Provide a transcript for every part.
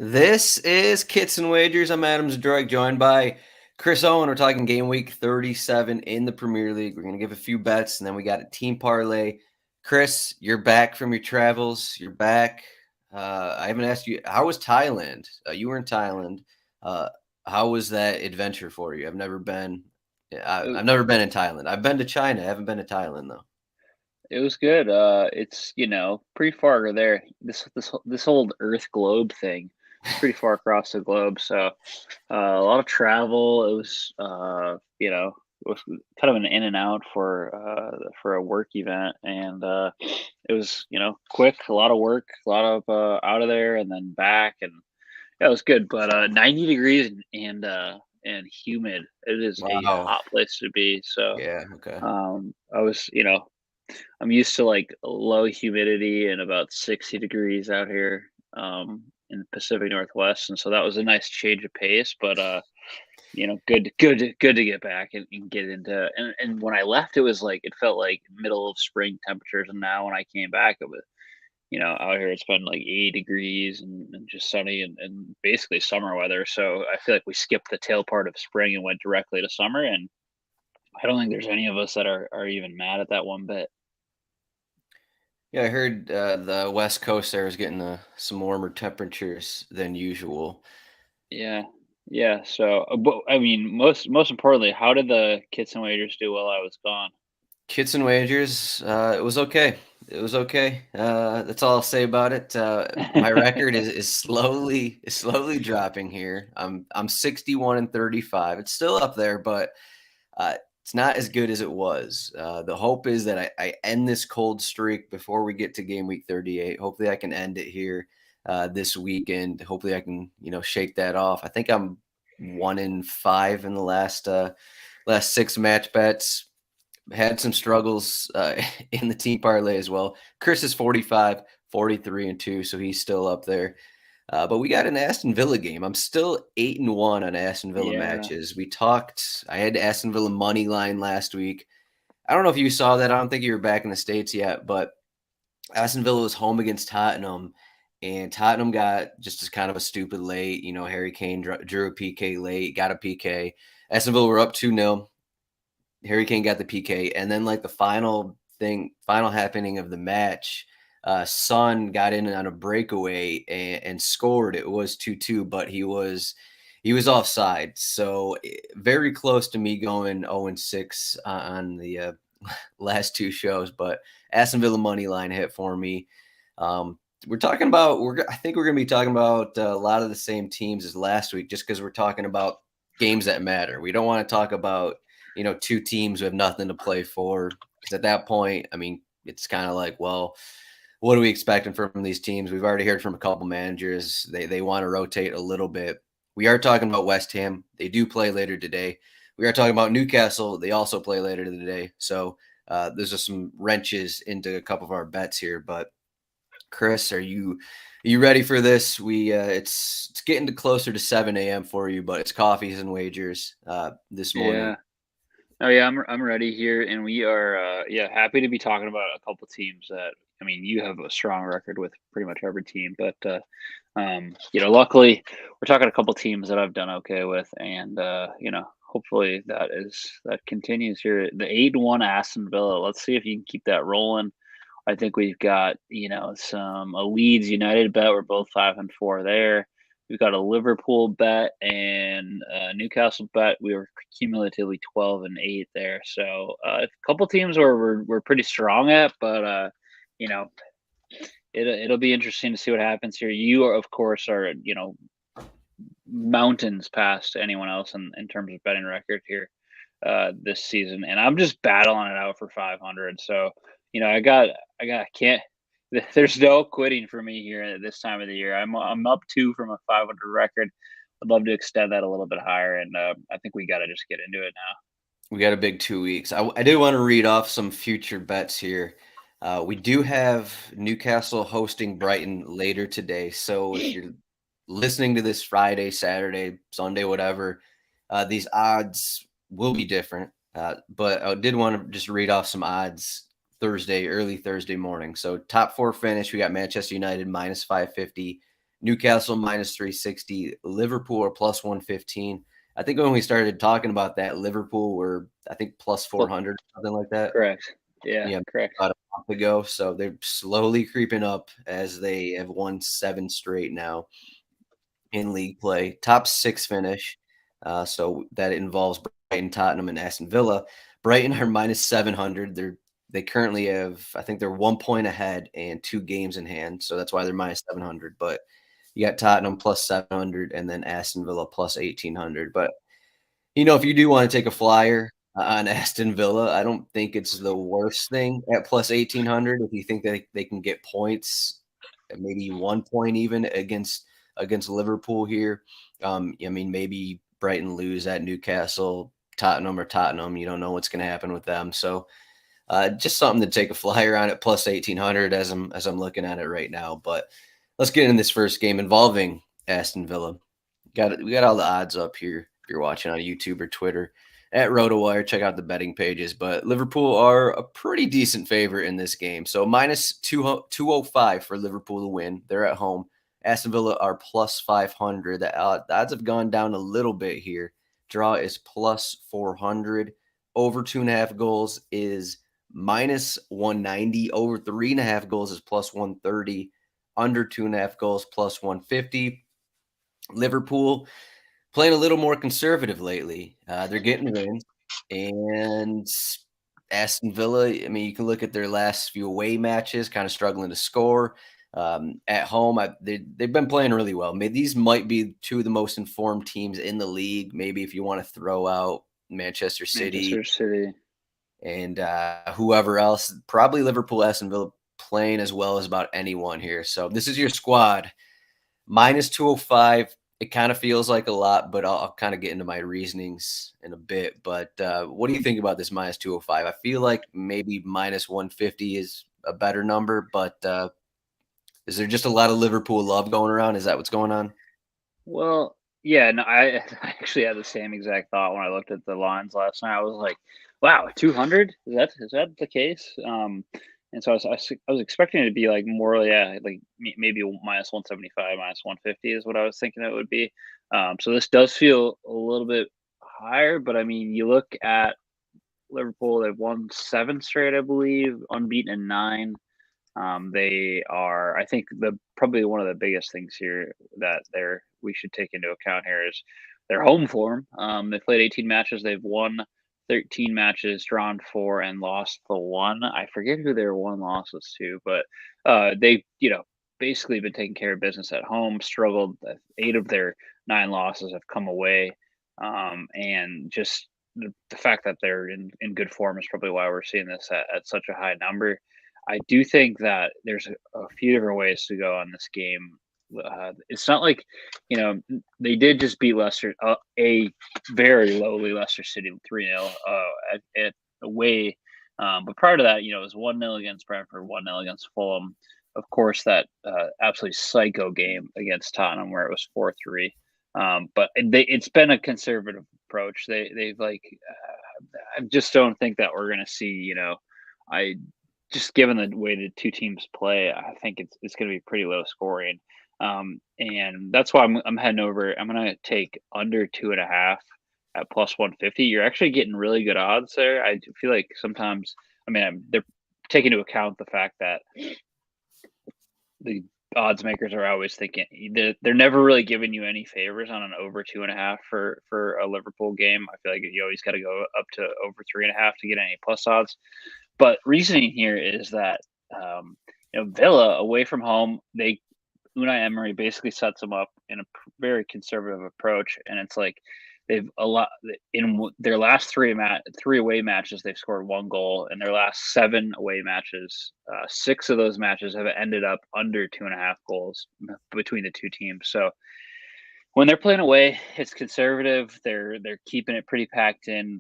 This is Kits and Wagers. I'm Adam Zdroik, joined by Chris Owen. We're talking game week 37 in the Premier League. We're going to give a few bets, and then we got a team parlay. Chris, you're back from your travels. You're back. I haven't asked you, how was Thailand? You were in Thailand. How was that adventure for you? I've never been. I've never been in Thailand. I've been to China. I haven't been to Thailand though. It was good. It's pretty far there. This whole Earth globe thing, it's pretty far across the globe. So a lot of travel. It was it was kind of an in and out for a work event, and it was quick. A lot of work, a lot of out of there and then back, and yeah, it was good. But 90 degrees and humid. It is a Wow. hot place to be. So Yeah. Okay. I was I'm used to like low humidity and about 60 degrees out here in the Pacific Northwest, and so that was a nice change of pace. But good to get back and get into. And when I left, it felt like middle of spring temperatures, and now when I came back, it was out here it's been like 80 degrees and just sunny and basically summer weather. So I feel like we skipped the tail part of spring and went directly to summer, and I don't think there's any of us that are even mad at that one bit. Yeah, I heard the West Coast there is getting some warmer temperatures than usual. Yeah. Yeah, so, but I mean, most importantly, how did the Kits and Wagers do while I was gone? Kits and wagers, it was okay. It was okay. That's all I'll say about it. My record is slowly dropping here. I'm 61 and 35. It's still up there, but it's not as good as it was. The hope is that I end this cold streak before we get to game week 38. Hopefully, I can end it here this weekend. Hopefully, I can shake that off. I think I'm 1-5 in the last 6 match bets. Had some struggles in the team parlay as well. Chris is 45, 43 and 2, so he's still up there. But we got an Aston Villa game. I'm still 8-1 on Aston Villa Yeah. matches. We talked. I had Aston Villa money line last week. I don't know if you saw that. I don't think you were back in the States yet, but Aston Villa was home against Tottenham, and Tottenham got just as kind of a stupid late. Harry Kane drew a PK late, got a PK. Aston Villa were up 2-0. Harry Kane got the PK, and then like the final happening of the match, Son got in on a breakaway and scored. It was 2-2, but he was offside, so very close to me going 0-6 on the last two shows. But Aston Villa money line hit for me. We're talking about I think we're going to be talking about a lot of the same teams as last week, just because we're talking about games that matter. We don't want to talk about two teams who have nothing to play for, because at that point, I mean, it's kind of like, well, what are we expecting from these teams? We've already heard from a couple managers. They want to rotate a little bit. We are talking about West Ham. They do play later today. We are talking about Newcastle. They also play later today. So there's just some wrenches into a couple of our bets here. But Chris, are you ready for this? It's getting to closer to 7 a.m. for you, but it's coffees and wagers this morning. Yeah. Oh yeah, I'm ready here, and we are happy to be talking about a couple teams that I mean you have a strong record with pretty much every team, but luckily we're talking a couple teams that I've done okay with, and hopefully that continues here. The 8-1 Aston Villa. Let's see if you can keep that rolling. I think we've got some a Leeds United bet. We're both 5-4 there. We've got a Liverpool bet and a Newcastle bet. We were cumulatively 12-8 there. So a couple teams where we're pretty strong at, but you know it'll be interesting to see what happens here. You are, of course, are mountains past anyone else in terms of betting record here this season, and I'm just battling it out for 500. So I can't. There's no quitting for me here at this time of the year. I'm up 2 from a 500 record. I'd love to extend that a little bit higher, and I think we got to just get into it now. We got a big 2 weeks. I did want to read off some future bets here. We do have Newcastle hosting Brighton later today. So if you're listening to this Friday, Saturday, Sunday, whatever, these odds will be different. But I did want to just read off some odds early Thursday morning. So top four finish, we got Manchester United minus 550, Newcastle minus 360, Liverpool are plus 115. I think when we started talking about that, Liverpool were, I think, plus 400, something like that. Correct. Yeah, Yeah, correct. about a month ago. So they're slowly creeping up as they have won 7 straight now in league play. Top 6 finish. So that involves Brighton, Tottenham, and Aston Villa. Brighton are minus 700. They currently have, I think they're 1 point ahead and 2 games in hand. So that's why they're minus 700. But you got Tottenham plus 700 and then Aston Villa plus 1800. But if you do want to take a flyer on Aston Villa, I don't think it's the worst thing at plus 1800 if you think that they can get points, maybe 1 point even against Liverpool here. I mean, maybe Brighton lose at Newcastle, Tottenham. You don't know what's going to happen with them. So just something to take a flyer on at plus 1800 as I'm looking at it right now. But let's get in this first game involving Aston Villa. We got all the odds up here if you're watching on YouTube or Twitter at RotoWire. Check out the betting pages. But Liverpool are a pretty decent favorite in this game. So minus 205 for Liverpool to win. They're at home. Aston Villa are plus 500. The odds have gone down a little bit here. Draw is plus 400. Over 2.5 goals is minus 190. Over 3.5 goals is plus 130. Under 2.5 goals plus 150. Liverpool playing a little more conservative lately. They're getting wins. And Aston Villa, I mean, you can look at their last few away matches, kind of struggling to score. At home, they've been playing really well. Maybe these might be two of the most informed teams in the league. Maybe if you want to throw out Manchester City and whoever else, probably Liverpool, Aston Villa playing as well as about anyone here. So this is your squad. Minus 205. It kind of feels like a lot, but I'll kind of get into my reasonings in a bit. But what do you think about this minus 205? I feel like maybe minus 150 is a better number, but is there just a lot of Liverpool love going around? Is that what's going on? Well, yeah, no, I actually had the same exact thought when I looked at the lines last night. I was like, "Wow, 200? Is that the case?" And so I was expecting it to be like more, yeah, like maybe minus 175, minus 150 is what I was thinking it would be. So this does feel a little bit higher, but I mean, you look at Liverpool; they've won 7 straight, I believe, unbeaten in 9. They are, I think, the probably one of the biggest things here that we should take into account here is their home form. They played 18 matches. They've won 13 matches, drawn 4, and lost the 1. I forget who their 1 loss was to, but they, basically been taking care of business at home. Struggled. 8 of their 9 losses have come away, and just the fact that they're in good form is probably why we're seeing this at such a high number. I do think that there's a few different ways to go on this game. It's not like, they did just beat Leicester, a very lowly Leicester City 3-0 at away. But prior to that, it was 1-0 against Brentford, 1-0 against Fulham. Of course, that absolutely psycho game against Tottenham where it was 4-3. But it's been a conservative approach. They've I just don't think that we're going to see, I just given the way the two teams play, I think it's going to be pretty low scoring, and that's why I'm heading over. I'm going to take under 2.5 at plus 150. You're actually getting really good odds there. I feel like sometimes, I mean, they're taking into account the fact that the odds makers are always thinking they're never really giving you any favors on an over 2.5 for a Liverpool game. I feel like you always got to go up to over 3.5 to get any plus odds. But reasoning here is that Villa away from home, Unai Emery basically sets them up in a very conservative approach, and it's like they've in their last three away matches they've scored 1 goal. In their last 7 away matches, 6 of those matches have ended up under 2.5 goals between the two teams. So when they're playing away, it's conservative. They're keeping it pretty packed in.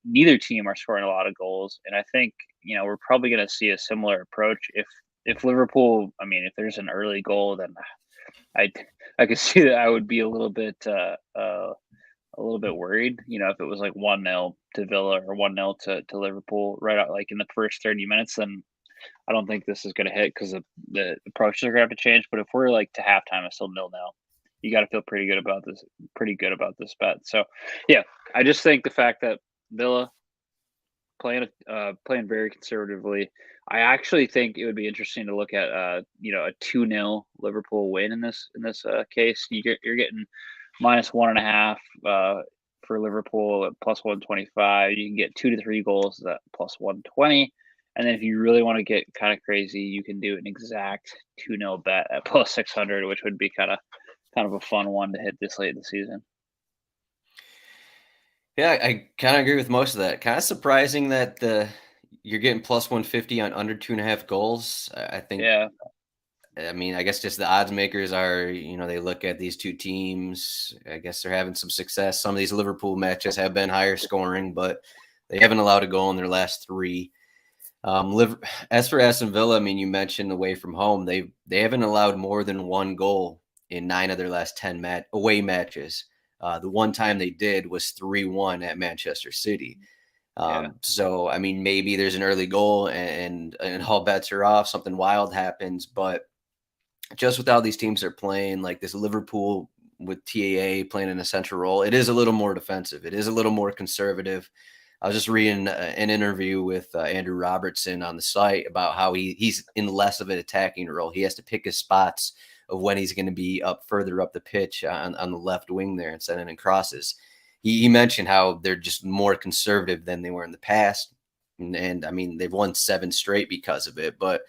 Neither team are scoring a lot of goals, and I think we're probably going to see a similar approach. If Liverpool, I mean, if there's an early goal, then I could see that I would be a little bit worried. If it was like 1-0 to Villa or 1-0 to Liverpool right out like in the first 30 minutes, then I don't think this is going to hit because the approaches are going to have to change. But if we're like to halftime, it's still 0-0. You got to feel pretty good about this. Pretty good about this bet. So, yeah, I just think the fact that Villa playing very conservatively. I actually think it would be interesting to look at a 2-0 Liverpool win in this case. You're getting -1.5 for Liverpool at +125. You can get 2 to 3 goals at +120. And then if you really want to get kind of crazy, you can do an exact 2-0 bet at +600, which would be kind of a fun one to hit this late in the season. Yeah, I kind of agree with most of that. Kind of surprising that you're getting +150 on under 2.5 goals. I think. Yeah, I mean, I guess just the odds makers are, they look at these two teams. I guess they're having some success. Some of these Liverpool matches have been higher scoring, but they haven't allowed a goal in their last 3. As for Aston Villa, I mean, you mentioned away from home, they haven't allowed more than 1 goal in 9 of their last 10 away matches. The one time they did was 3-1 at Manchester City. yeah, So, I mean, maybe there's an early goal and all bets are off. Something wild happens, but just with how these teams are playing, like this Liverpool with TAA playing in a central role, it is a little more defensive. It is a little more conservative. I was just reading an interview with Andrew Robertson on the site about how he's in less of an attacking role. He has to pick his spots of when he's going to be further up the pitch on the left wing there and sending in crosses. He mentioned how they're just more conservative than they were in the past. And I mean, they've won 7 straight because of it. But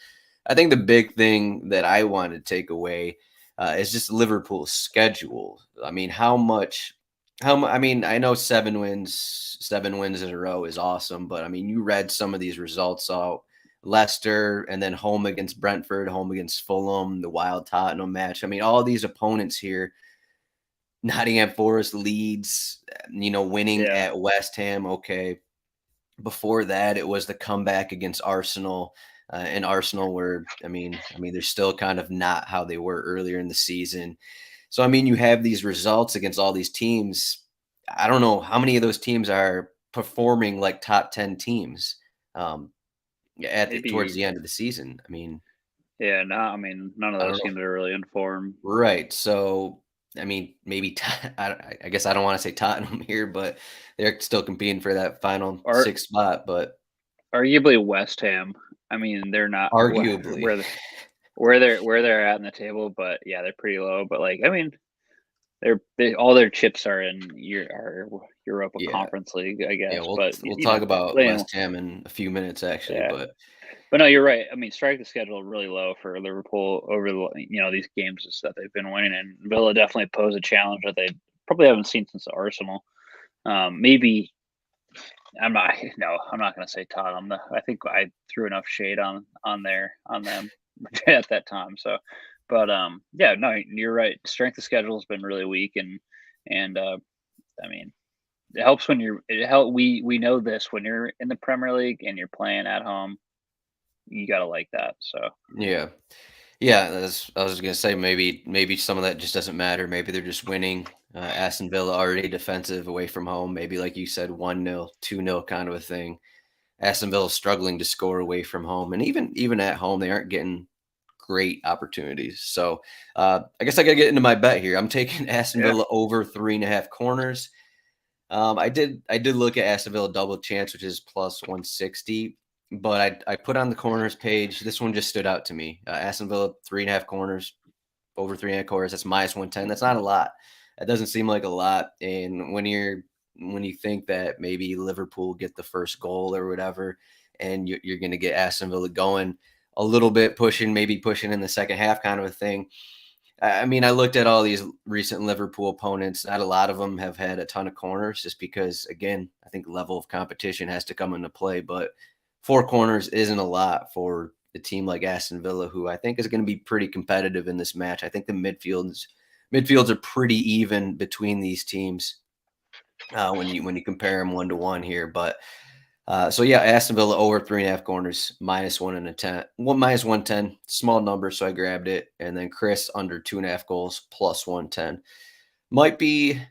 I think the big thing that I want to take away is just Liverpool's schedule. I mean, I mean, I know 7 wins in a row is awesome, but I mean, you read some of these results out. Leicester and then home against Brentford, home against Fulham, the wild Tottenham match. I mean, all these opponents here, Nottingham Forest, Leeds, winning yeah. at West Ham. Okay. Before that, it was the comeback against Arsenal. And Arsenal were, I mean, they're still kind of not how they were earlier in the season. So, I mean, you have these results against all these teams. I don't know how many of those teams are performing like top 10 teams towards Maybe. the end of the season. I mean, Yeah, no, I mean, none of I those don't know. teams are really in form. Right. So, I mean, maybe I guess I don't want to say Tottenham here, but they're still competing for that final Or 6th spot. But arguably West Ham. I mean, they're not arguably, where they're at in the table, but yeah, they're pretty low. But like, I mean, all their chips are in our Europa yeah. Conference League, I Yeah, guess. we'll But we'll talk about anyway, West Ham in a few minutes, actually. yeah. But But no, you're right. I mean, strike the schedule really low for Liverpool over these games that they've been winning, and Villa definitely pose a challenge that they probably haven't seen since Arsenal. Maybe I'm not. No, I'm not going to say Tottenham. I think I threw enough shade on them at that time. So, but yeah, no, you're right. Strength of schedule has been really weak, and I mean, it helps when we know this when you're in the Premier League and you're playing at home. You got to like that. So yeah. Yeah, I was gonna say maybe some of that just doesn't matter. Maybe they're just winning. Aston Villa already defensive away from home. Maybe like you said, 1-0, 2-0 kind of a thing. Aston Villa struggling to score away from home, and even at home, they aren't getting great opportunities. So I guess I gotta get into my bet here. I'm taking Aston yeah, Villa over 3.5 corners. I did look at Aston Villa double chance, which is +160, but I put on the corners page. This one just stood out to me. Aston Villa 3.5 corners, over 3.5 corners. That's -110. That's not a lot. That doesn't seem like a lot. And when you think that maybe Liverpool get the first goal or whatever, and you're going to get Aston Villa going a little bit, maybe pushing in the second half, kind of a thing. I mean, I looked at all these recent Liverpool opponents. Not a lot of them have had a ton of corners just because, again, I think level of competition has to come into play. But 4 corners isn't a lot for a team like Aston Villa, who I think is going to be pretty competitive in this match. I think the midfields are pretty even between these teams when you compare them 1-to-1 here. But so yeah, Aston Villa over 3.5 corners, -110, small number, so I grabbed it. And then Chris under 2.5 goals, +110. Might be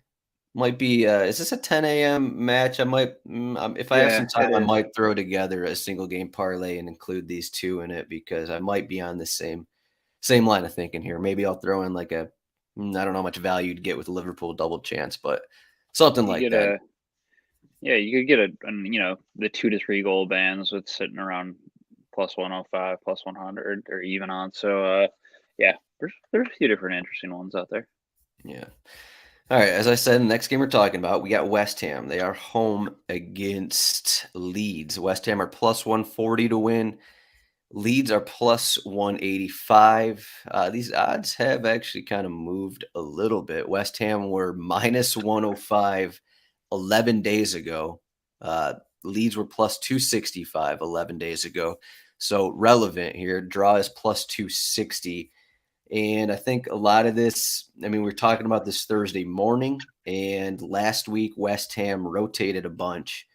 Might be. Is this a 10 a.m. match? I might, if I have Yeah, some time, it I is. might throw together a single game parlay and include these two in it because I might be on the same line of thinking here. Maybe I'll throw in like I don't know how much value to get with Liverpool double chance, but something You like get that. a Yeah, you could get the 2 to 3 goal bands with sitting around plus 105, plus 100, or even on. So, yeah, there's a few different interesting ones out there. Yeah. All right. As I said, the next game we're talking about, we got West Ham. They are home against Leeds. West Ham are plus 140 to win. Leeds are plus 185. These odds have actually kind of moved a little bit. West Ham were minus 105 11 days ago. Uh, Leeds were plus 265 11 days ago. So relevant here. Draw is plus 260. And I think a lot of this, I mean, we're talking about this Thursday morning, and last week West Ham rotated a bunch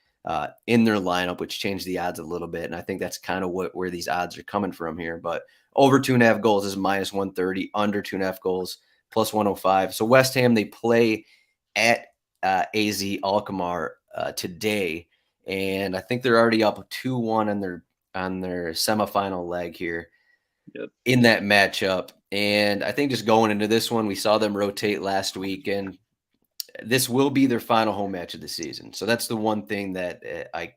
in their lineup, which changed the odds a little bit. And I think that's kind of where these odds are coming from here. But over 2.5 goals is minus 130, under 2.5 goals plus 105. So West Ham, they play at AZ Alkmaar today, and I think they're already up 2-1 on their semifinal leg here Yep. in that matchup. And I think just going into this one, we saw them rotate last week, and this will be their final home match of the season. So that's the one thing that I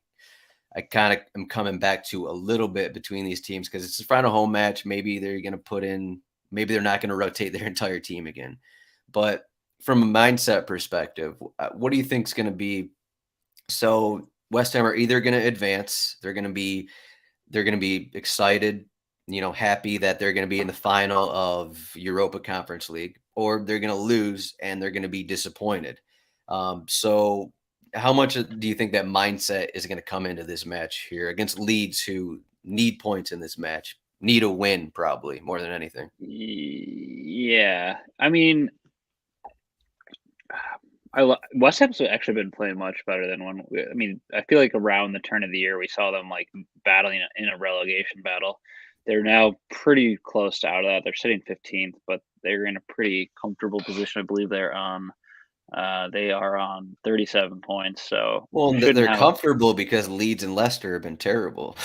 kind of am coming back to a little bit between these teams because it's the final home match. Maybe they're going to maybe they're not going to rotate their entire team again. But from a mindset perspective, what do you think is going to be? So West Ham are either going to advance, they're going to be excited, happy that they're going to be in the final of Europa Conference League, or they're going to lose and they're going to be disappointed. So, how much do you think that mindset is going to come into this match here against Leeds, who need points in this match, need a win probably more than anything? Yeah, I mean, West Ham's actually been playing much better than I mean, I feel like around the turn of the year we saw them like battling in a relegation battle. They're now pretty close to out of that. They're sitting 15th, but they're in a pretty comfortable position. I believe they are on 37 points, so Well, shouldn't they're have. comfortable because Leeds and Leicester have been terrible.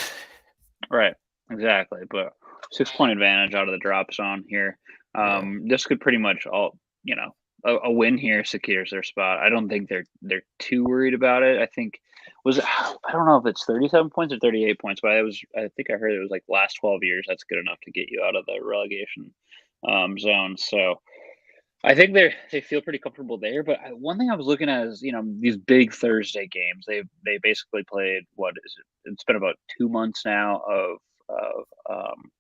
Right, exactly. But 6 point advantage out of the drop zone here. Yeah. This could pretty much a win here secures their spot. I don't think they're too worried about it. I think I don't know if it's 37 points or 38 points, but I think I heard it was like last 12 years. That's good enough to get you out of the relegation zone. So I think they feel pretty comfortable there. But one thing I was looking at is these big Thursday games. They basically played what is it? It's been about 2 months now of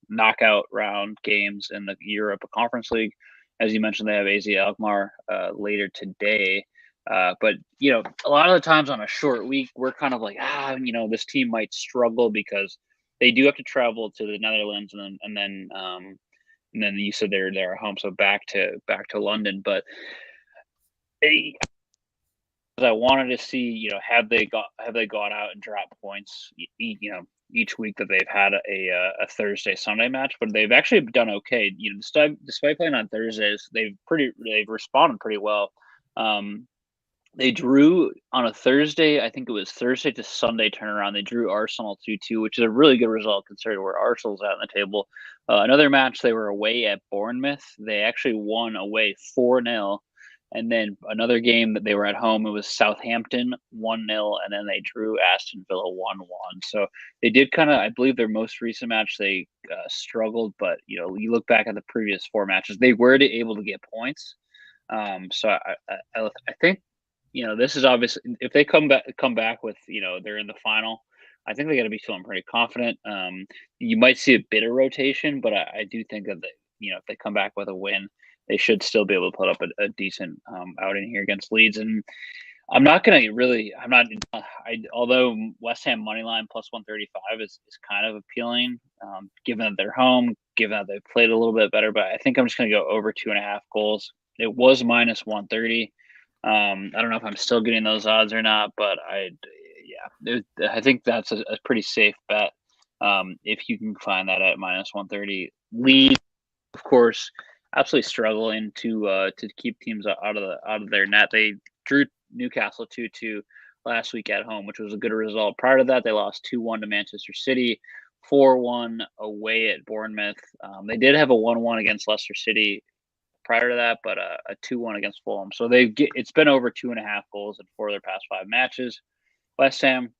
knockout round games in the Europa Conference League. As you mentioned, they have AZ Alkmaar later today. But a lot of the times on a short week, we're kind of like, this team might struggle because they do have to travel to the Netherlands and then you said they're at home, so back to London. But they, I wanted to see, have they gone out and dropped points, each week that they've had a Thursday Sunday match, but they've actually done okay. Despite playing on Thursdays, they've responded pretty well. Um, They drew on a Thursday. I think it was Thursday to Sunday turnaround. They drew Arsenal 2-2, which is a really good result considering where Arsenal's at in the table. Another match, they were away at Bournemouth. They actually won away 4-0. And then another game that they were at home, it was Southampton 1-0, and then they drew Aston Villa 1-1. So they did kind of, I believe their most recent match, they struggled, but you look back at the previous 4 matches, they were able to get points. So I think this is obviously if they come back with they're in the final. I think they got to be feeling pretty confident. You might see a bit of rotation, but I do think that if they come back with a win, they should still be able to put up a decent outing here against Leeds. And I'm not gonna really. I'm not. Although West Ham money line plus 135 is kind of appealing, given that they're home, given that they've played a little bit better. But I think I'm just gonna go over 2.5 goals. It was minus 130. I don't know if I'm still getting those odds or not, but I think that's a pretty safe bet. If you can find that at minus 130. Leeds, of course, absolutely struggling to keep teams out of their net. drew Newcastle 2-2 last week at home, which was a good result. Prior to that, they lost 2-1 to Manchester City, 4-1 away at Bournemouth. They did have a 1-1 against Leicester City prior to that, but a 2-1 against Fulham. So it's been over 2.5 goals in 4 of their past 5 matches. West Ham,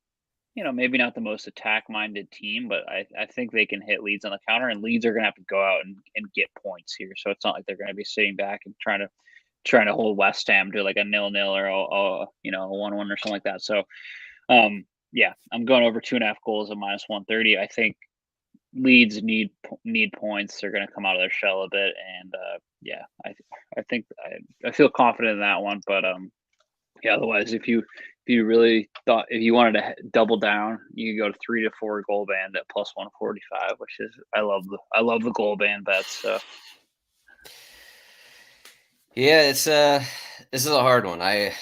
maybe not the most attack-minded team, but I think they can hit Leeds on the counter, and Leeds are going to have to go out and get points here. So it's not like they're going to be sitting back and trying to hold West Ham to like a 0-0 or a 1-1 or something like that. So, I'm going over 2.5 goals at -130. I think Leeds need points. They're going to come out of their shell a bit, and I think I feel confident in that one. But otherwise, if you really thought if you wanted to double down, you could go to 3 to 4 goal band at +145, which is I love the goal band bets. So yeah, this is a hard one. I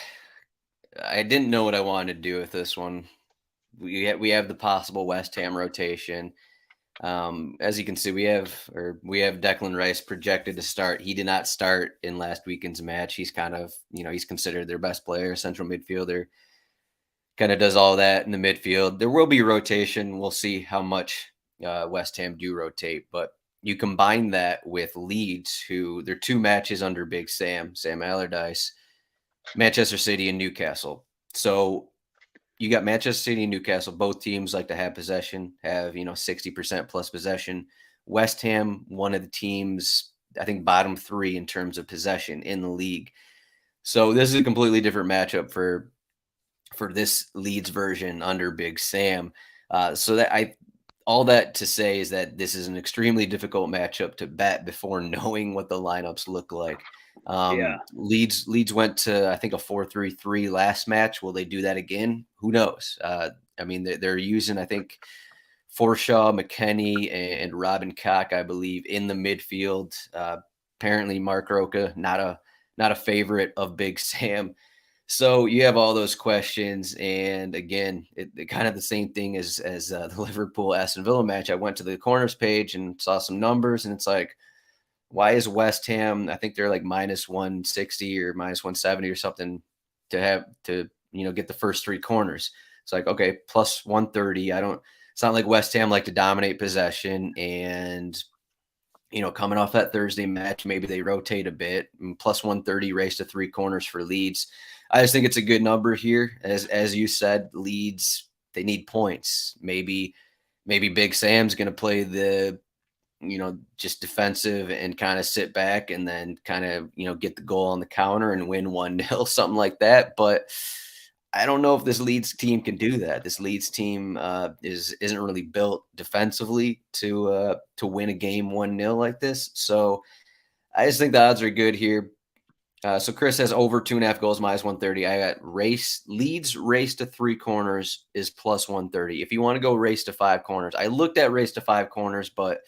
didn't know what I wanted to do with this one. We have the possible West Ham rotation. As you can see, we have Declan Rice projected to start. He did not start in last weekend's match. He's kind of, he's considered their best player, central midfielder. Kind of does all that in the midfield. There will be rotation. We'll see how much West Ham do rotate, but you combine that with Leeds, who their 2 matches under Big Sam Allardyce, Manchester City and Newcastle. So you got Manchester City and Newcastle. Both teams like to have possession, have 60% plus possession. West Ham, one of the teams, I think bottom 3 in terms of possession in the league. So this is a completely different matchup for this Leeds version under Big Sam. All that to say is that this is an extremely difficult matchup to bet before knowing what the lineups look like. Leeds went to, I think, a 4-3-3 last match. Will they do that again? Who knows? They're using, I think, Forshaw, McKennie, and Robin Koch, I believe, in the midfield. Apparently, Mark Roca, not a favorite of Big Sam. So you have all those questions, and again, it kind of the same thing as the Liverpool Aston Villa match. I went to the corners page and saw some numbers, and it's like, why is West Ham? I think they're like -160 or -170 or something to get the first 3 corners. It's like, okay, +130. It's not like West Ham like to dominate possession, and coming off that Thursday match, maybe they rotate a bit. And +130 race to 3 corners for Leeds. I just think it's a good number here. As you said, Leeds, they need points. Maybe Big Sam's going to play the, just defensive and kind of sit back and then kind of, get the goal on the counter and win 1-0, something like that. But I don't know if this Leeds team can do that. This Leeds team isn't really built defensively to win a game 1-0 like this. So I just think the odds are good here. So Chris has over 2.5 goals, -130. I got Leeds race to 3 corners is +130. If you want to go race to 5 corners, I looked at race to 5 corners, but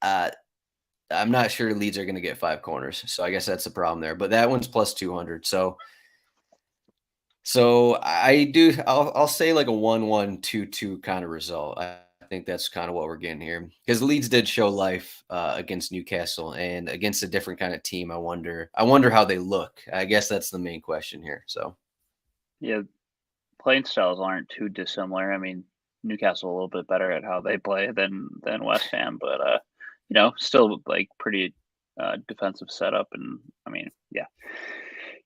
I'm not sure Leeds are going to get 5 corners. So I guess that's the problem there. But that one's +200. So I'll say like a 1-1, 2-2 kind of result. I think that's kind of what we're getting here, because Leeds did show life against Newcastle, and against a different kind of team. I wonder how they look. I guess that's the main question here. So yeah, playing styles aren't too dissimilar. I mean, Newcastle a little bit better at how they play than West Ham, but still like pretty defensive setup. And I mean,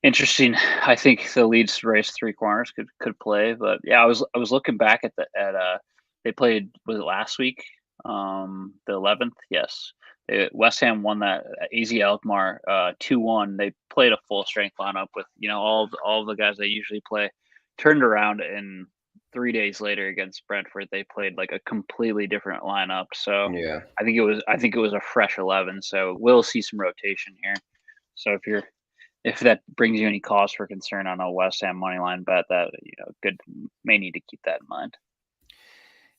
interesting. I think the Leeds race 3 corners could play, but I was looking back at they played, was it last week? The 11th, yes. West Ham won that AZ Alkmaar 2-1. They played a full strength lineup with all of the guys they usually play. Turned around, and 3 days later against Brentford, they played like a completely different lineup. So yeah, I think it was a fresh 11. So we'll see some rotation here. So if that brings you any cause for concern on a West Ham money line bet, that may need to keep that in mind.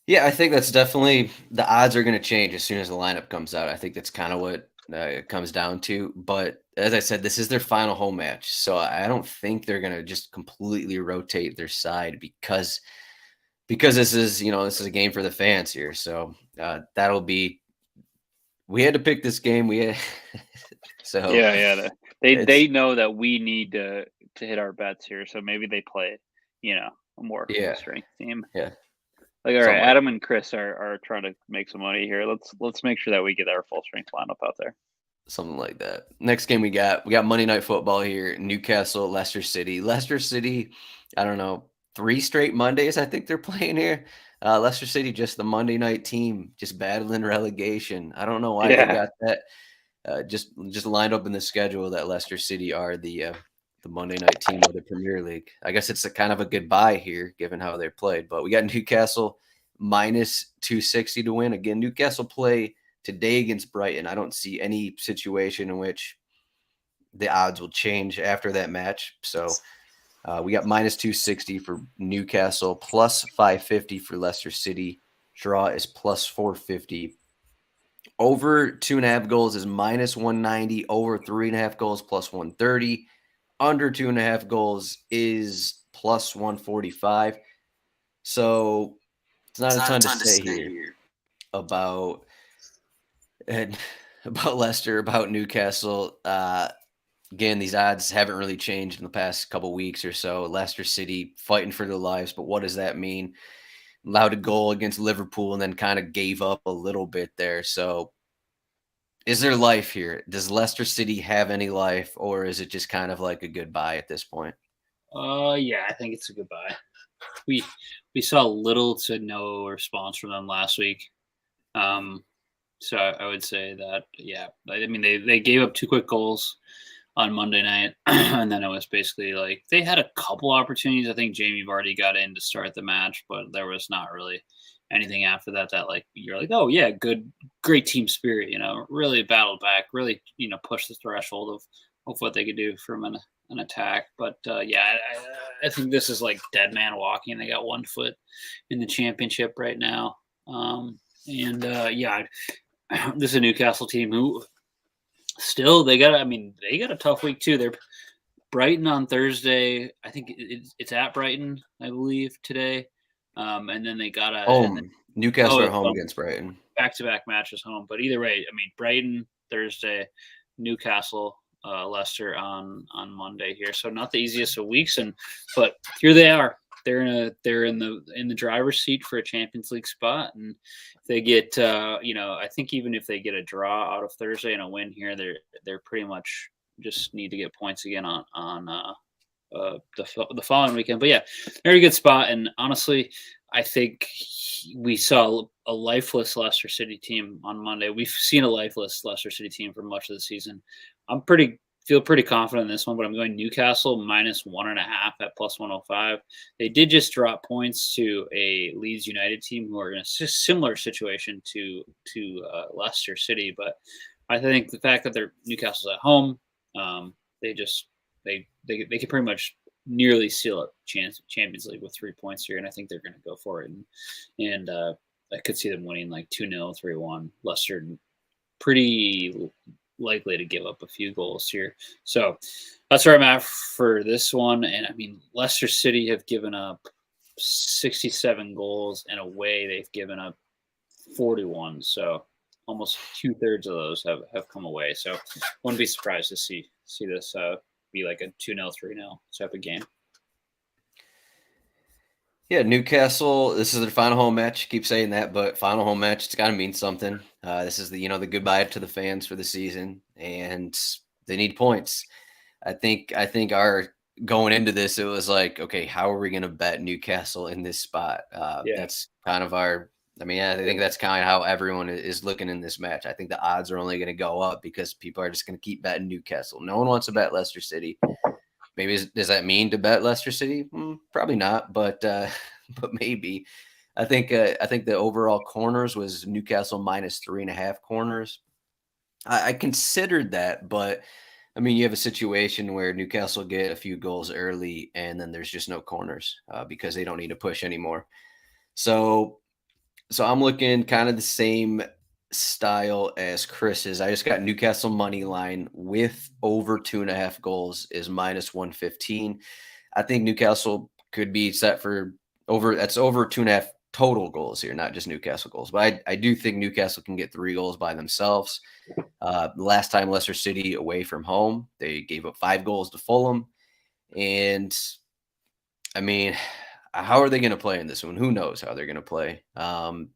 yeah, I think that's definitely, the odds are going to change as soon as the lineup comes out. I think that's kind of what it comes down to. But as I said, this is their final home match, so I don't think they're going to just completely rotate their side because this is a game for the fans here. So that'll be. We had to pick this game. So They know that we need to hit our bets here. So maybe they play, a more full Yeah, strength team. yeah, Like, all right, something like Adam and Chris are trying to make some money here. Let's make sure that we get our full strength lineup out there. something like that. Next game we got Monday Night Football here. Newcastle, Leicester City. Leicester City, I don't know, 3 straight Mondays I think they're playing here. Leicester City, just the Monday night team, just battling relegation. I don't know why they Yeah. got that. Just lined up in the schedule that Leicester City are the Monday night team of the Premier League. I guess it's a kind of a goodbye here, given how they played. But we got Newcastle minus 260 to win. Again, Newcastle play today against Brighton. I don't see any situation in which the odds will change after that match. So we got minus 260 for Newcastle, plus 550 for Leicester City. Draw is plus 450. Over 2.5 goals is minus 190. Over 3.5 goals plus 130. Under 2.5 goals is plus 145. So it's not a ton to say here about and about Leicester, about Newcastle. Again, these odds haven't really changed in the past couple weeks or so. Leicester City fighting for their lives, but what does that mean? Allowed a goal against Liverpool and then kind of gave up a little bit there. So is there life here? Does Leicester City have any life, or is it just kind of like a goodbye at this point? Yeah, I think it's a goodbye. We saw little to no response from them last week. So I would say that, yeah. I mean, they gave up 2 quick goals on Monday night, and then it was basically like they had a couple opportunities. I think Jamie Vardy got in to start the match, but there was not really anything after that like you're like, oh yeah, great team spirit, really battled back, really, pushed the threshold of what they could do from an attack. But yeah, I think this is like dead man walking. They got 1 foot in the championship right now. Yeah, this is a Newcastle team who still they got a tough week too. They're Brighton on Thursday. I think it's at Brighton, I believe, today. And then they got Newcastle are home against Brighton. Back-to-back matches home. But either way, I mean, Brighton Thursday, Newcastle, Leicester on Monday here. So not the easiest of weeks, but here they are. They're in the driver's seat for a Champions League spot, and if they get I think even if they get a draw out of Thursday and a win here, they're pretty much just need to get points again on the following weekend. But yeah, very good spot. And honestly, I think we saw a lifeless Leicester City team on Monday. We've seen a lifeless Leicester City team for much of the season. Feel pretty confident in this one, but I'm going Newcastle minus 1.5 at plus 105. They did just drop points to a Leeds United team who are in a similar situation to Leicester City, but I think the fact that they're Newcastle's at home, they can pretty much nearly seal up Champions League with 3 points here, and I think they're going to go for it. And I could see them winning like 2-0, 3-1. Leicester pretty likely to give up a few goals here. So that's where I'm at for this one. And I mean, Leicester City have given up 67 goals, and away they've given up 41. So almost 2/3 of those have come away. So wouldn't be surprised to see this be like a 2-0, 3-0 type of game. Yeah, Newcastle, this is their final home match. Keep saying that, but final home match, it's got to mean something. This is the goodbye to the fans for the season, and they need points. I think our going into this, it was like, okay, how are we going to bet Newcastle in this spot? That's kind of I think that's kind of how everyone is looking in this match. I think the odds are only going to go up because people are just going to keep betting Newcastle. No one wants to bet Leicester City. Maybe does that mean to bet Leicester City? Probably not, but maybe. I think the overall corners was Newcastle minus 3.5 corners. I considered that, but I mean, you have a situation where Newcastle get a few goals early, and then there's just no corners because they don't need to push anymore. So I'm looking kind of the same style as Chris's. I just got Newcastle money line with over 2.5 goals is minus 115. I think Newcastle could be set for over 2.5 total goals here, not just Newcastle goals. But I do think Newcastle can get 3 goals by themselves. Last time Leicester City away from home, they gave up 5 goals to Fulham. And I mean, how are they going to play in this one? Who knows how they're going to play?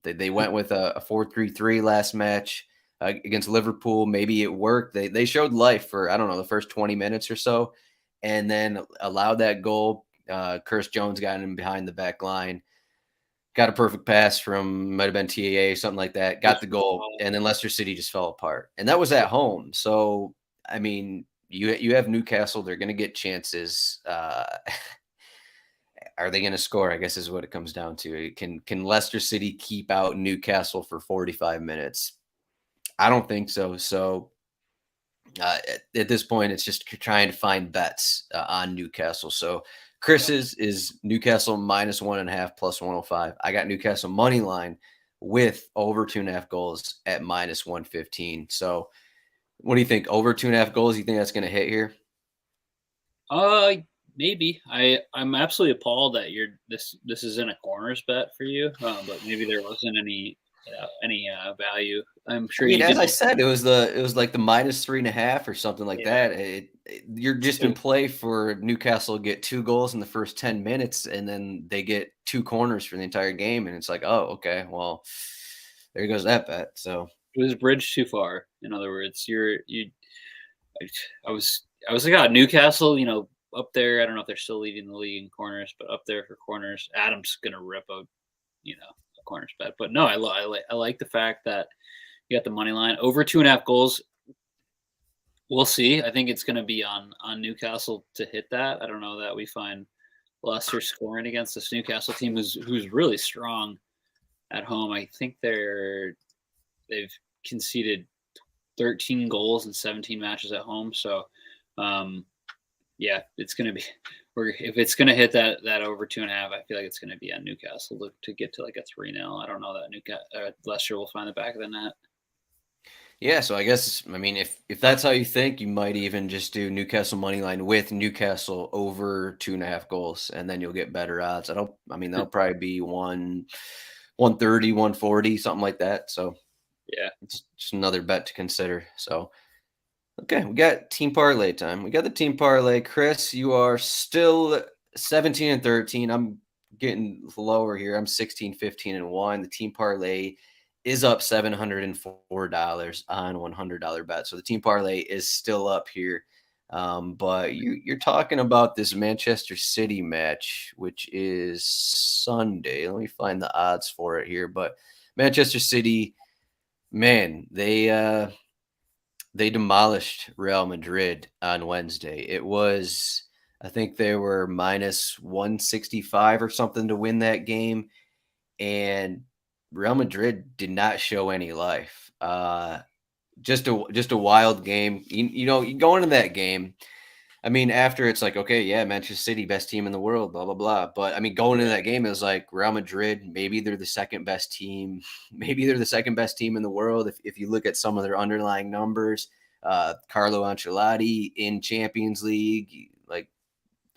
They went with a 4-3-3 last match against Liverpool. Maybe it worked. They showed life for, I don't know, the first 20 minutes or so, and then allowed that goal. Curtis Jones got him behind the back line. Got a perfect pass from, might have been TAA, something like that. Got the goal, and then Leicester City just fell apart. And that was at home. So, I mean, you have Newcastle. They're going to get chances. Are they going to score? I guess is what it comes down to. Can Leicester City keep out Newcastle for 45 minutes? I don't think so. So at this point, it's just trying to find bets on Newcastle. So Chris's is Newcastle -1.5 plus 105. I got Newcastle money line with over 2.5 goals at -115. So what do you think? Over 2.5 goals? You think that's going to hit here? Maybe. I'm absolutely appalled that this isn't a corners bet for you. But maybe there wasn't any value. I'm sure. I mean, as I said, it was like the -3.5 or something like that. You're just in play for Newcastle to get 2 goals in the first 10 minutes, and then they get 2 corners for the entire game, and it's like, oh, okay, well, there goes that bet. So it was bridged too far. In other words, I was like, oh, Newcastle, up there. I don't know if they're still leading the league in corners, but up there for corners, Adam's gonna rip a corners bet. But no, I like the fact that you got the money line over 2.5 goals. We'll see. I think it's going to be on Newcastle to hit that. I don't know that we find Leicester scoring against this Newcastle team who's really strong at home. I think they've conceded 13 goals in 17 matches at home. So, it's going to be. If it's going to hit that over 2.5, I feel like it's going to be on Newcastle to get to like a 3-0. I don't know that Leicester will find the back of the net. Yeah, so I guess, I mean, if that's how you think, you might even just do Newcastle money line with Newcastle over 2.5 goals, and then you'll get better odds. That'll probably be 130, 140, something like that. So yeah, it's just another bet to consider. So. Okay, we got team parlay time. We got the team parlay. Chris, you are still 17-13. I'm getting lower here. I'm 16-15-1. The team parlay is up $704 on $100 bet. So the team parlay is still up here. But you're talking about this Manchester City match, which is Sunday. Let me find the odds for it here. But Manchester City, man, they demolished Real Madrid on Wednesday. It was, I think they were -165 or something to win that game. And Real Madrid did not show any life. Just a wild game. You go into that game. I mean, after it's like, okay, yeah, Manchester City, best team in the world, blah, blah, blah. But I mean, going into that game, it was like Real Madrid, maybe they're the second best team. Maybe they're the second best team in the world. If you look at some of their underlying numbers, Carlo Ancelotti in Champions League, like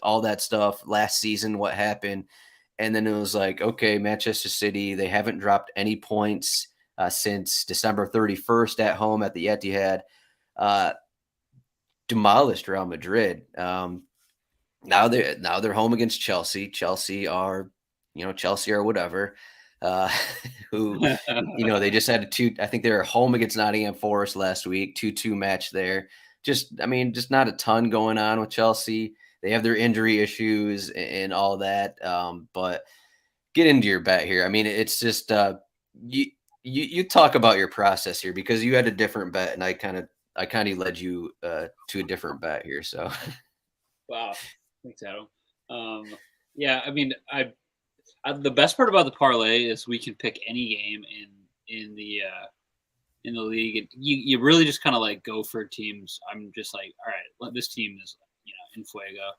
all that stuff last season, what happened. And then it was like, okay, Manchester City, they haven't dropped any points since December 31st at home at the Etihad. Demolished Real Madrid. Now they're home against Chelsea. Chelsea are whatever. Who they just had I think they were home against Nottingham Forest last week, 2-2 match there. Just not a ton going on with Chelsea. They have their injury issues and all that. But get into your bet here. I mean, it's just you talk about your process here, because you had a different bet and I kind of led you to a different bet here. So, wow, thanks, Adam. Yeah, I mean, the best part about the parlay is we can pick any game in the league, and you really just kind of like go for teams. I'm just like, all right, this team is in fuego,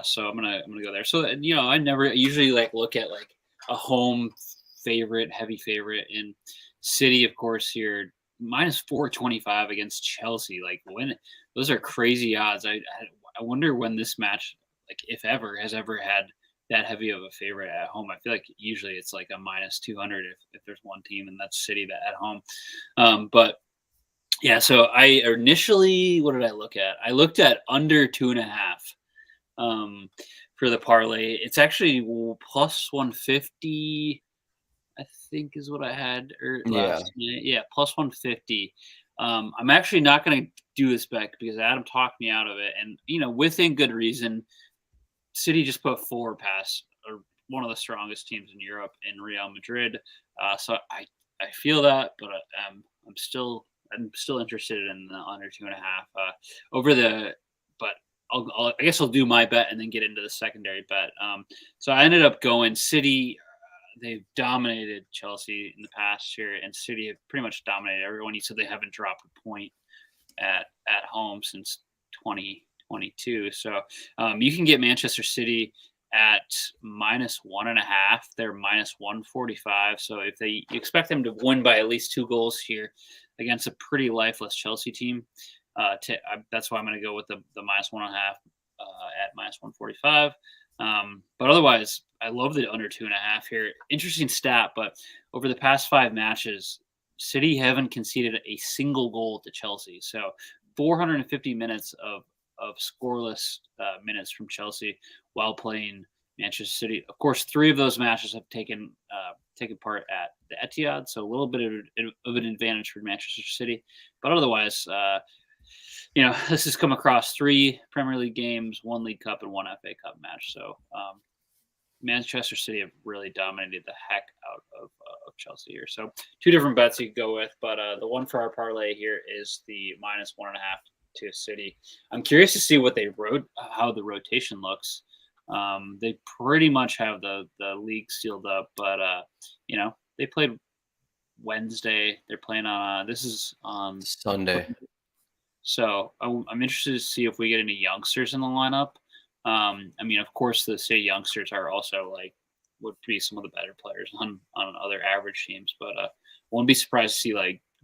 so I'm gonna go there. So I never usually like look at like a home favorite, heavy favorite in City, of course, here. -425 against Chelsea. Like, when those are crazy odds. I wonder when this match, like if ever, has ever had that heavy of a favorite at home. I feel like usually it's like a -200 if there's one team, and that's City that at home. But yeah, so I initially, what did I look at? I looked at under 2.5 for the parlay. It's actually plus 150. I think is what I had last night. Yeah, plus 150. I'm actually not going to do this bet because Adam talked me out of it, and within good reason. City just put 4 past one of the strongest teams in Europe in Real Madrid. So I feel that, but I'm still interested in the under 2.5 But I guess I'll do my bet and then get into the secondary bet. So I ended up going City. They've dominated Chelsea in the past year, and City have pretty much dominated everyone. He said they haven't dropped a point at home since 2022. So you can get Manchester City at -1.5. They're -145. So if you expect them to win by at least 2 goals here against a pretty lifeless Chelsea team, that's why I'm going to go with the -1.5 at -145. But otherwise, I love the under 2.5 here. Interesting stat, but over the past 5 matches, City haven't conceded a single goal to Chelsea. So 450 minutes of scoreless minutes from Chelsea while playing Manchester City. Of course, 3 of those matches have taken part at the Etihad, so a little bit of an advantage for Manchester City. But otherwise, this has come across 3 Premier League games, 1 League Cup, and 1 FA Cup match. So Manchester City have really dominated the heck out of Chelsea here. So 2 different bets you could go with, but the one for our parlay here is the -1.5 to City. I'm curious to see what how the rotation looks. They pretty much have the league sealed up, but they played Wednesday. They're playing on this is on Sunday. So I'm interested to see if we get any youngsters in the lineup. Of course, the City youngsters are also would be some of the better players on other average teams, but won't be surprised to see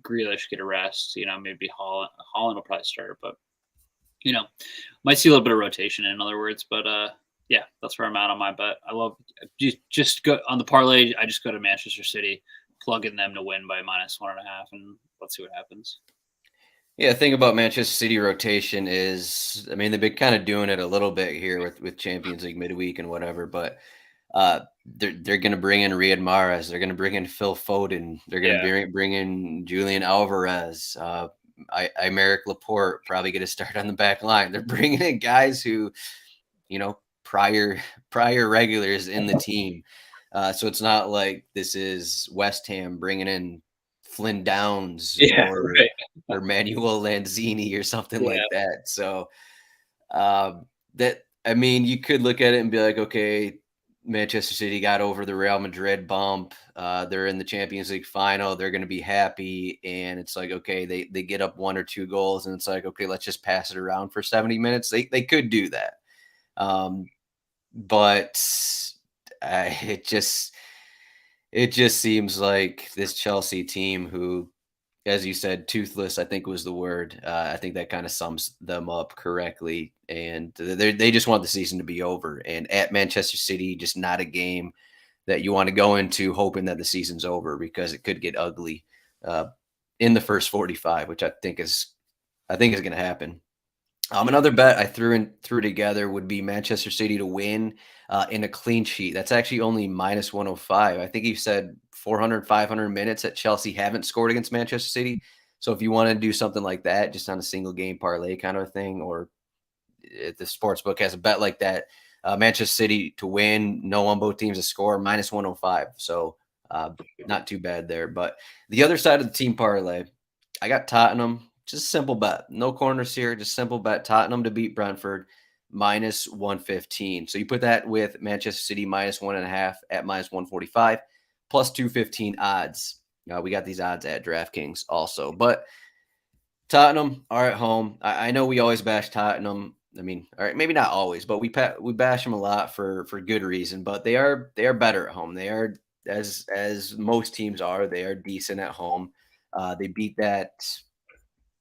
Grealish get a rest. Maybe Holland will probably start, but might see a little bit of rotation in other words. But yeah, that's where I'm at on my bet. I love just go on the parlay. I just go to Manchester City, plug in them to win by -1.5, and let's see what happens. Yeah, the thing about Manchester City rotation is, they've been kind of doing it a little bit here with Champions League midweek and whatever, but they're going to bring in Riyad Mahrez. They're going to bring in Phil Foden. They're going to bring in Julian Alvarez. Aymeric Laporte probably going to start on the back line. They're bringing in guys who, prior regulars in the team. So it's not like this is West Ham bringing in Flynn Downs or Manuel Lanzini or something like that. So you could look at it and be like, okay, Manchester City got over the Real Madrid bump. They're in the Champions League final. They're going to be happy. And it's like, okay, they get up 1 or 2 goals and it's like, okay, let's just pass it around for 70 minutes. They could do that. But it just seems like this Chelsea team who, as you said, toothless, I think was the word. I think that kind of sums them up correctly. And they just want the season to be over. And at Manchester City, just not a game that you want to go into hoping that the season's over because it could get ugly in the first 45, which I think is going to happen. Another bet I threw together would be Manchester City to win in a clean sheet. That's actually only -105. I think you said 400, 500 minutes that Chelsea haven't scored against Manchester City. So if you want to do something like that, just on a single game parlay kind of thing, or if the sportsbook has a bet like that, Manchester City to win, no on both teams to score, -105. So not too bad there. But the other side of the team parlay, I got Tottenham. Just a simple bet. No corners here. Just simple bet. Tottenham to beat Brentford, -115. So you put that with Manchester City -1.5 at -145, plus 215 odds. We got these odds at DraftKings also. But Tottenham are at home. I know we always bash Tottenham. All right, maybe not always, but we bash them a lot for good reason. But they are better at home. They are, as most teams are, they are decent at home. They beat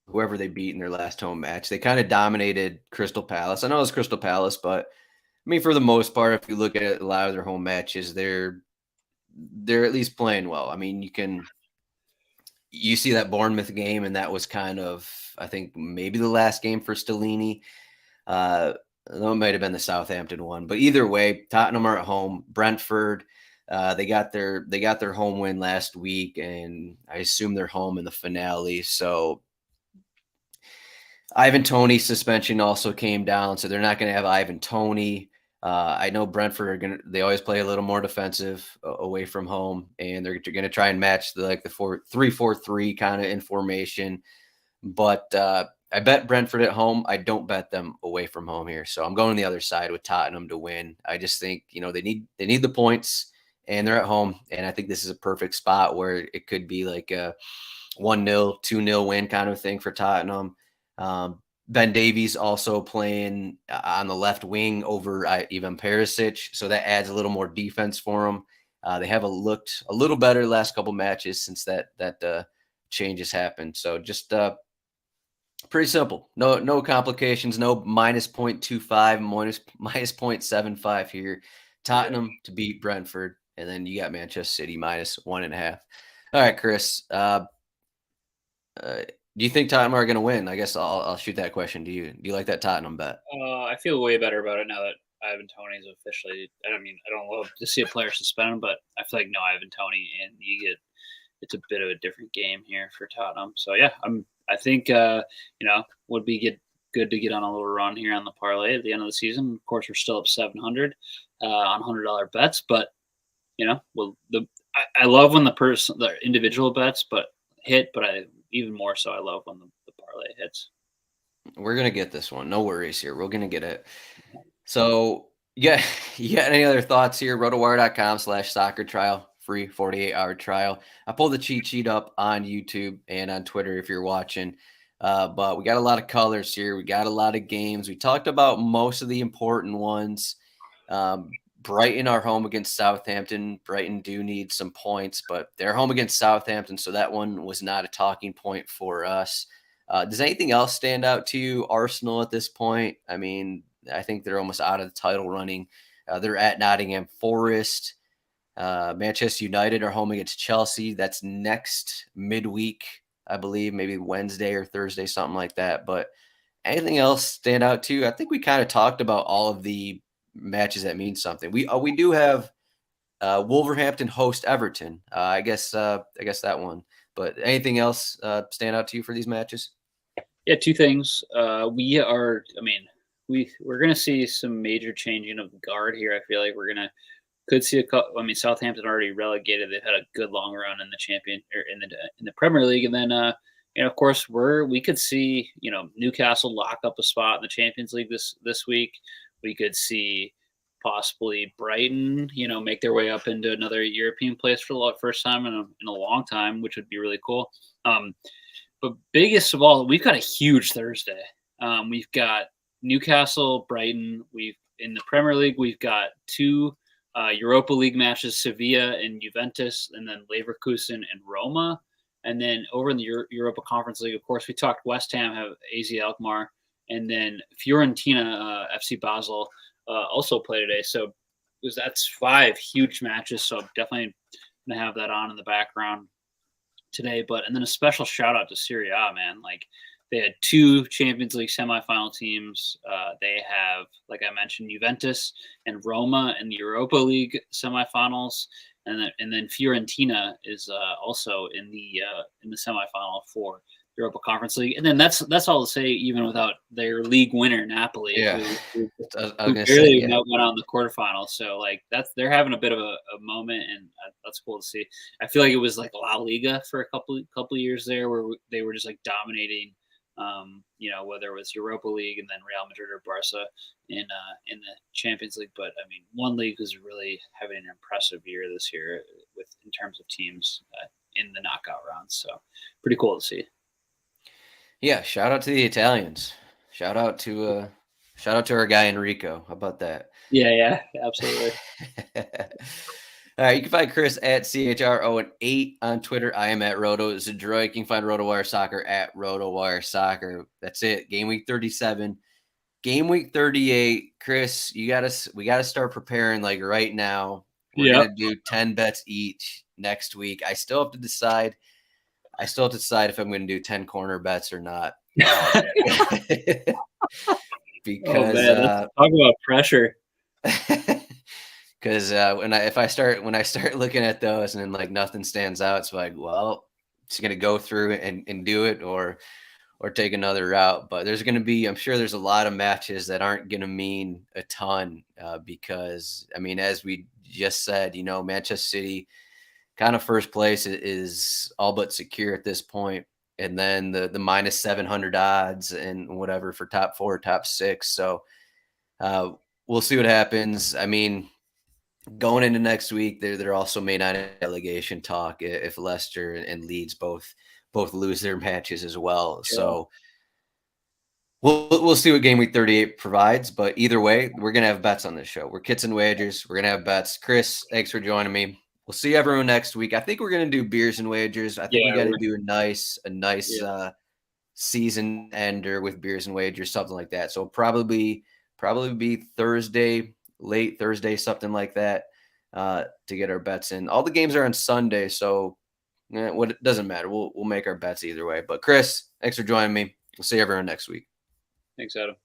whoever they beat in their last home match. They kind of dominated Crystal Palace. I know it's Crystal Palace, but for the most part, if you look at a lot of their home matches, they're at least playing well. You see that Bournemouth game, and that was kind of, I think, maybe the last game for Stellini. That might have been the Southampton one, but either way, Tottenham are at home. Brentford, they got their home win last week, and I assume they're home in the finale. So Ivan Toney's suspension also came down, so they're not going to have Ivan Toney. I know Brentford they always play a little more defensive away from home, and they're going to try and match the 3-4-3 kind of in formation. But I bet Brentford at home. I don't bet them away from home here. So I'm going the other side with Tottenham to win. I just think, they need the points, and they're at home. And I think this is a perfect spot where it could be like a 1-0, 2-0 win kind of thing for Tottenham. Ben Davies also playing on the left wing over Ivan Perisic. So that adds a little more defense for them. They have looked a little better the last couple matches since that changes happened. So just pretty simple. No complications. No minus 0.25, minus 0.75 here. Tottenham to beat Brentford, and then you got Manchester City minus 1.5. All right, Chris. Do you think Tottenham are going to win? I guess I'll shoot that question to you. Do you like that Tottenham bet? I feel way better about it now that Ivan Toney is officially. I don't love to see a player suspended, but I feel like no Ivan Toney, and it's a bit of a different game here for Tottenham. So yeah, I think would be good to get on a little run here on the parlay at the end of the season. Of course, we're still up 700 on $100 bets, but I love when the individual bets hit, but even more so, I love when the parlay hits. We're gonna get this one. No worries here. We're gonna get it. So yeah, you got any other thoughts here? RotoWire.com/soccer trial. Free 48-hour trial. I pulled the cheat sheet up on YouTube and on Twitter if you're watching. But we got a lot of colors here. We got a lot of games. We talked about most of the important ones. Brighton are home against Southampton. Brighton do need some points, but they're home against Southampton, so that one was not a talking point for us. Does anything else stand out to you? Arsenal at this point? I mean, I think they're almost out of the title running. They're at Nottingham Forest. Manchester United are home against Chelsea. That's next midweek, I believe, maybe Wednesday or Thursday, something like that. But anything else stand out to you? I think we kind of talked about all of the matches that mean something. We do have Wolverhampton host Everton. I guess that one. But anything else stand out to you for these matches? Yeah, two things. We're going to see some major changing of guard here. I feel like could see a couple. Southampton already relegated. They've had a good long run in the champion or in the Premier League, and then of course we could see Newcastle lock up a spot in the Champions League this week. We could see possibly Brighton, make their way up into another European place for the first time in a long time, which would be really cool. But biggest of all, we've got a huge Thursday. We've got Newcastle, Brighton. In the Premier League, we've got two Europa League matches, Sevilla and Juventus, and then Leverkusen and Roma. And then over in the Europa Conference League, of course, we talked West Ham have AZ Alkmaar, and then Fiorentina, FC Basel also play today. So that's 5 huge matches. So definitely going to have that on in the background today. And then a special shout out to Serie A, man. Like, they had 2 Champions League semifinal teams. They have, like I mentioned, Juventus and Roma in the Europa League semifinals, and then Fiorentina is also in the semifinal for Europa Conference League. And then that's all to say, even without their league winner Napoli, who barely went on the quarterfinals. So they're having a bit of a moment, and that's cool to see. I feel like it was like La Liga for a couple of years there, where they were just dominating. Whether it was Europa League and then Real Madrid or Barca in the Champions League. But one league is really having an impressive year this year in terms of teams in the knockout rounds. So pretty cool to see. Yeah, shout out to the Italians. Shout out to our guy Enrico. How about that? Yeah, absolutely. All right, you can find Chris at CHRO8 on Twitter. I am at Roto Zdroik. You can find RotoWire Soccer at RotoWire Soccer. That's it. Game week 37. Game week 38. Chris, we gotta start preparing right now. We're gonna do 10 bets each next week. I still have to decide if I'm gonna do 10 corner bets or not. because man, let's talk about pressure. because when I start looking at those and then like nothing stands out, it's like, well, it's gonna go through and do it or take another route. But I'm sure there's a lot of matches that aren't gonna mean a ton because I mean, as we just said, Manchester City kind of first place is all but secure at this point. And then the minus 700 odds and whatever for top 4, top 6. So we'll see what happens. I mean, going into next week, there also may not relegation talk if Leicester and Leeds both lose their matches as well. Yeah. So we'll see what game week 38 provides. But either way, we're gonna have bets on this show. We're Kits and Wagers. We're gonna have bets. Chris, thanks for joining me. We'll see everyone next week. I think we're gonna do beers and wagers. I think we got to do a nice season ender with beers and wagers, something like that. So probably be Thursday, late Thursday, something like that, to get our bets in. All the games are on Sunday, so it doesn't matter. We'll make our bets either way. But Chris, thanks for joining me. We'll see everyone next week. Thanks, Adam.